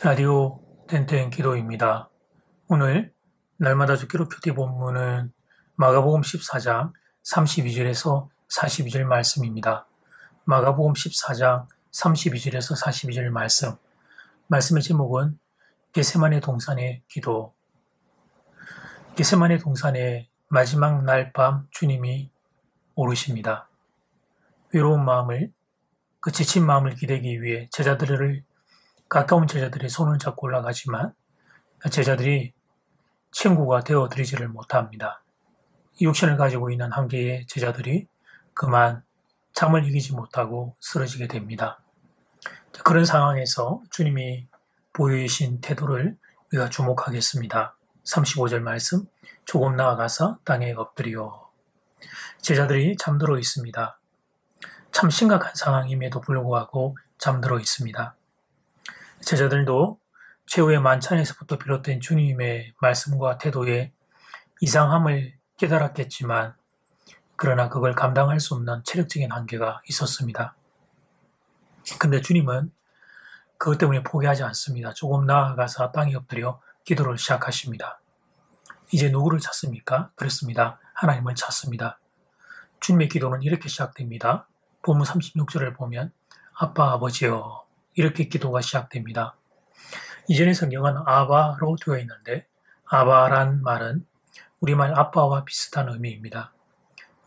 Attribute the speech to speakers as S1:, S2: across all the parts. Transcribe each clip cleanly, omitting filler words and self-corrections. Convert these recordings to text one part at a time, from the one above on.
S1: 라디오 땡땡 기도입니다. 오늘 날마다 죽기로 큐티 본문은 마가복음 14장 32절에서 42절 말씀입니다. 마가복음 14장 32절에서 42절 말씀의 제목은 겟세마네 동산의 기도. 겟세마네 동산의 마지막 날 밤 주님이 오르십니다. 외로운 마음을, 그 지친 마음을 기대기 위해 가까운 제자들의 손을 잡고 올라가지만 제자들이 친구가 되어드리지를 못합니다. 육신을 가지고 있는 한계의 제자들이 그만 잠을 이기지 못하고 쓰러지게 됩니다. 그런 상황에서 주님이 보여주신 태도를 우리가 주목하겠습니다. 35절 말씀, 조금 나아가서 땅에 엎드려. 제자들이 잠들어 있습니다. 참 심각한 상황임에도 불구하고 잠들어 있습니다. 제자들도 최후의 만찬에서부터 비롯된 주님의 말씀과 태도에 이상함을 깨달았겠지만 그러나 그걸 감당할 수 없는 체력적인 한계가 있었습니다. 근데 주님은 그것 때문에 포기하지 않습니다. 조금 나아가서 땅에 엎드려 기도를 시작하십니다. 이제 누구를 찾습니까? 그렇습니다. 하나님을 찾습니다. 주님의 기도는 이렇게 시작됩니다. 본문 36절을 보면 아빠 아버지여 이렇게 기도가 시작됩니다. 이전의 성경은 아바로 되어 있는데 아바란 말은 우리말 아빠와 비슷한 의미입니다.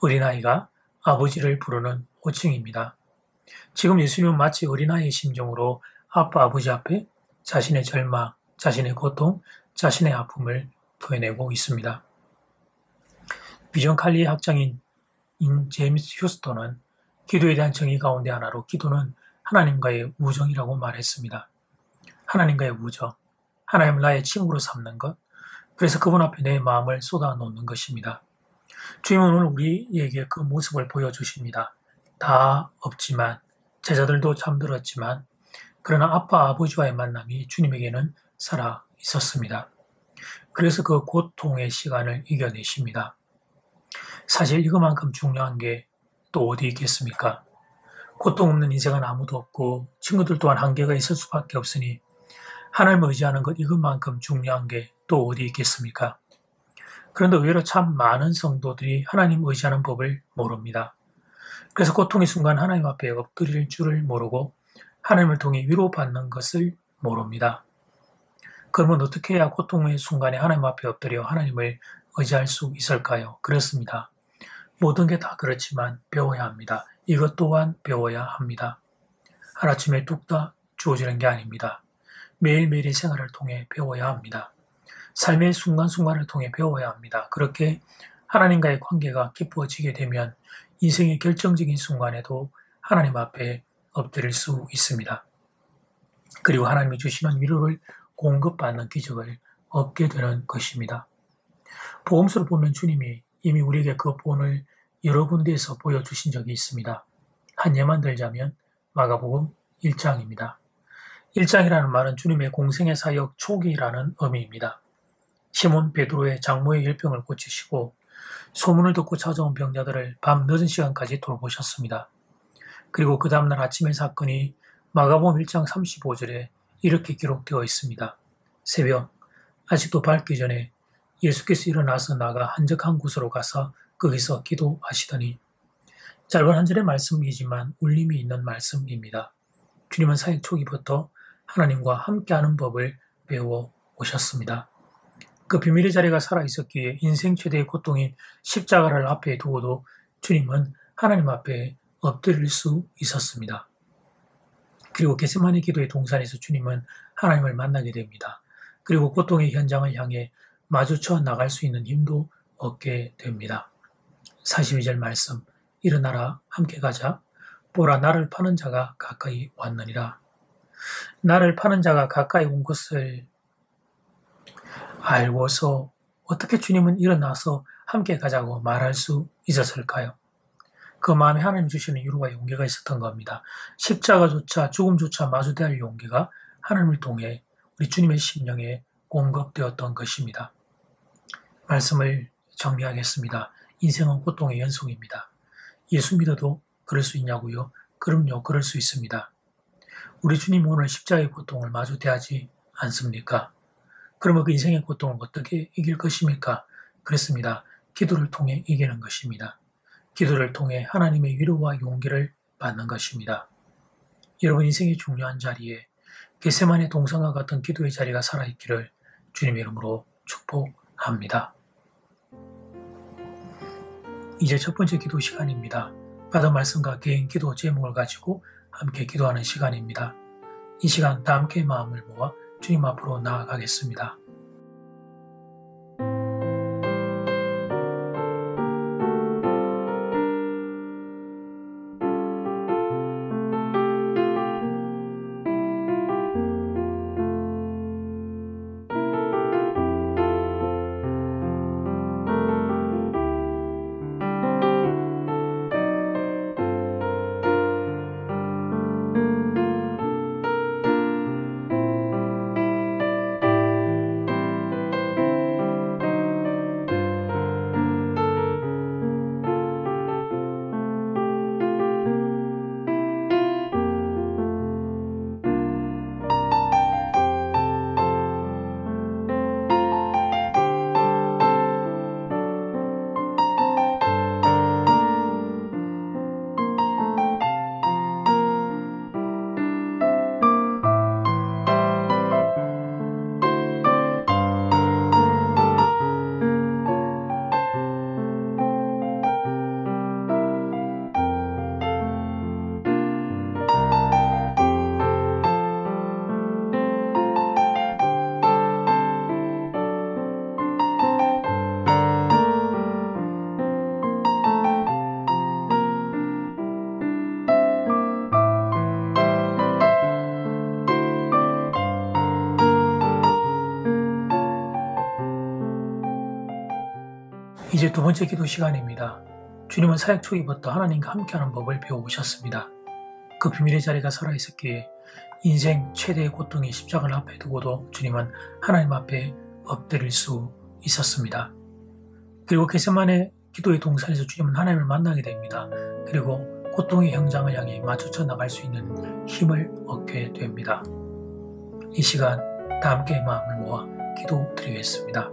S1: 어린아이가 아버지를 부르는 호칭입니다. 지금 예수님은 마치 어린아이의 심정으로 아빠 아버지 앞에 자신의 절망, 자신의 고통, 자신의 아픔을 토해내고 있습니다. 비전 칼리의 학장인 제임스 휴스턴은 기도에 대한 정의 가운데 하나로 기도는 하나님과의 우정이라고 말했습니다. 하나님과의 우정, 하나님을 나의 친구로 삼는 것, 그래서 그분 앞에 내 마음을 쏟아놓는 것입니다. 주님은 오늘 우리에게 그 모습을 보여주십니다. 다 없지만, 제자들도 잠들었지만, 그러나 아빠 아버지와의 만남이 주님에게는 살아 있었습니다. 그래서 그 고통의 시간을 이겨내십니다. 사실 이것만큼 중요한 게 또 어디 있겠습니까? 고통 없는 인생은 아무도 없고 친구들 또한 한계가 있을 수밖에 없으니 하나님을 의지하는 것 이것만큼 중요한 게 또 어디 있겠습니까? 그런데 의외로 참 많은 성도들이 하나님 의지하는 법을 모릅니다. 그래서 고통의 순간 하나님 앞에 엎드릴 줄을 모르고 하나님을 통해 위로받는 것을 모릅니다. 그러면 어떻게 해야 고통의 순간에 하나님 앞에 엎드려 하나님을 의지할 수 있을까요? 그렇습니다. 모든 게 다 그렇지만 배워야 합니다. 이것 또한 배워야 합니다. 하루아침에 뚝딱 주어지는 게 아닙니다. 매일매일의 생활을 통해 배워야 합니다. 삶의 순간순간을 통해 배워야 합니다. 그렇게 하나님과의 관계가 깊어지게 되면 인생의 결정적인 순간에도 하나님 앞에 엎드릴 수 있습니다. 그리고 하나님이 주시는 위로를 공급받는 기적을 얻게 되는 것입니다. 복음서를 보면 주님이 이미 우리에게 그 본을 여러 군데에서 보여주신 적이 있습니다. 한 예만 들자면 마가복음 1장입니다. 1장이라는 말은 주님의 공생의 사역 초기라는 의미입니다. 시몬 베드로의 장모의 열병을 고치시고 소문을 듣고 찾아온 병자들을 밤 늦은 시간까지 돌보셨습니다. 그리고 그 다음날 아침의 사건이 마가복음 1장 35절에 이렇게 기록되어 있습니다. 새벽, 아직도 밝기 전에 예수께서 일어나서 나가 한적한 곳으로 가서 거기서 기도하시더니 짧은 한 절의 말씀이지만 울림이 있는 말씀입니다. 주님은 사역 초기부터 하나님과 함께하는 법을 배워 오셨습니다. 그 비밀의 자리가 살아있었기에 인생 최대의 고통인 십자가를 앞에 두고도 주님은 하나님 앞에 엎드릴 수 있었습니다. 그리고 겟세마네 기도의 동산에서 주님은 하나님을 만나게 됩니다. 그리고 고통의 현장을 향해 마주쳐 나갈 수 있는 힘도 얻게 됩니다. 42절 말씀, 일어나라 함께 가자. 보라 나를 파는 자가 가까이 왔느니라. 나를 파는 자가 가까이 온 것을 알고서 어떻게 주님은 일어나서 함께 가자고 말할 수 있었을까요? 그 마음에 하나님 주시는 위로와 용기가 있었던 겁니다. 십자가조차 죽음조차 마주대할 용기가 하나님을 통해 우리 주님의 심령에 공급되었던 것입니다. 말씀을 정리하겠습니다. 인생은 고통의 연속입니다. 예수 믿어도 그럴 수 있냐고요? 그럼요, 그럴 수 있습니다. 우리 주님 오늘 십자가의 고통을 마주대하지 않습니까? 그러면 그 인생의 고통을 어떻게 이길 것입니까? 그렇습니다. 기도를 통해 이기는 것입니다. 기도를 통해 하나님의 위로와 용기를 받는 것입니다. 여러분 인생의 중요한 자리에 겟세마네 동상과 같은 기도의 자리가 살아있기를 주님의 이름으로 축복합니다. 이제 첫 번째 기도 시간입니다. 받은 말씀과 개인 기도 제목을 가지고 함께 기도하는 시간입니다. 이 시간 다 함께 마음을 모아 주님 앞으로 나아가겠습니다. 이제 두 번째 기도 시간입니다. 주님은 사역 초기부터 하나님과 함께하는 법을 배워오셨습니다. 그 비밀의 자리가 살아있었기에 인생 최대의 고통이 십자가를 앞에 두고도 주님은 하나님 앞에 엎드릴 수 있었습니다. 그리고 겟세마네 기도의 동산에서 주님은 하나님을 만나게 됩니다. 그리고 고통의 현장을 향해 마주쳐 나갈 수 있는 힘을 얻게 됩니다. 이 시간 다 함께 마음을 모아 기도드리겠습니다.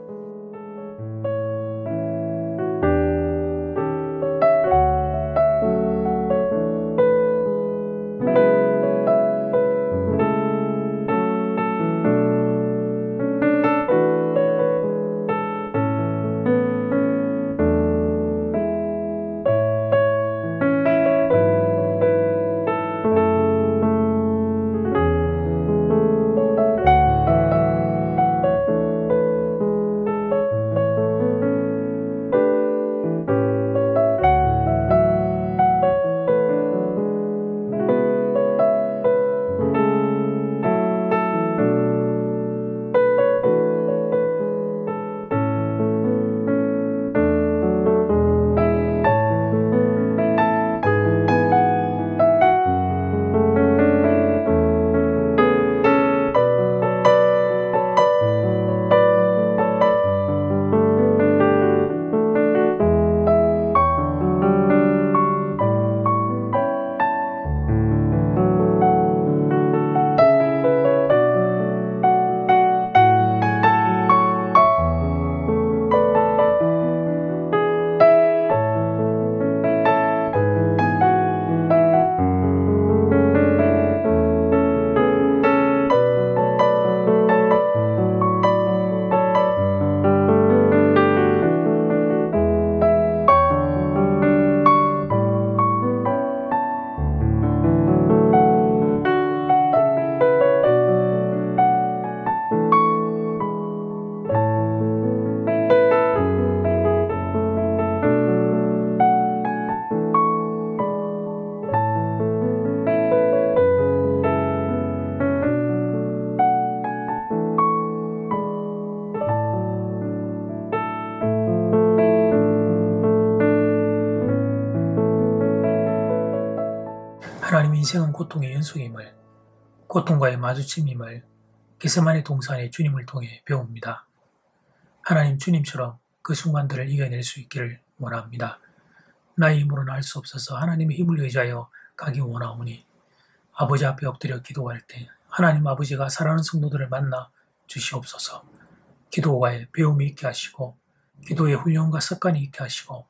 S1: 하나님 인생은 고통의 연속임을, 고통과의 마주침임을 겟세마네 동산의 주님을 통해 배웁니다. 하나님 주님처럼 그 순간들을 이겨낼 수 있기를 원합니다. 나의 힘으로는 할 수 없어서 하나님의 힘을 의지하여 가기 원하오니 아버지 앞에 엎드려 기도할 때 하나님 아버지가 사랑하는 성도들을 만나 주시옵소서. 기도에 배움이 있게 하시고 기도의 훈련과 습관이 있게 하시고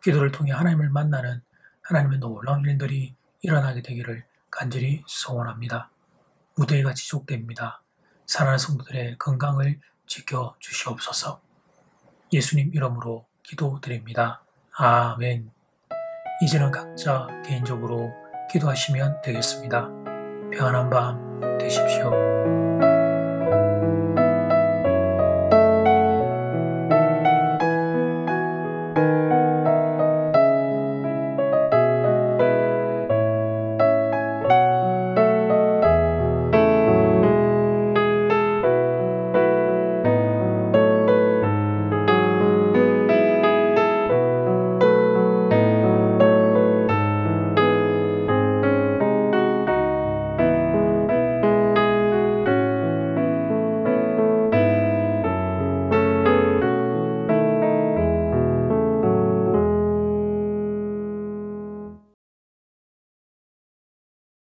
S1: 기도를 통해 하나님을 만나는 하나님의 놀라운 일들이 일어나게 되기를 간절히 소원합니다. 무더위가 지속됩니다. 사랑하는 성도들의 건강을 지켜 주시옵소서. 예수님 이름으로 기도드립니다. 아멘. 이제는 각자 개인적으로 기도하시면 되겠습니다. 평안한 밤 되십시오.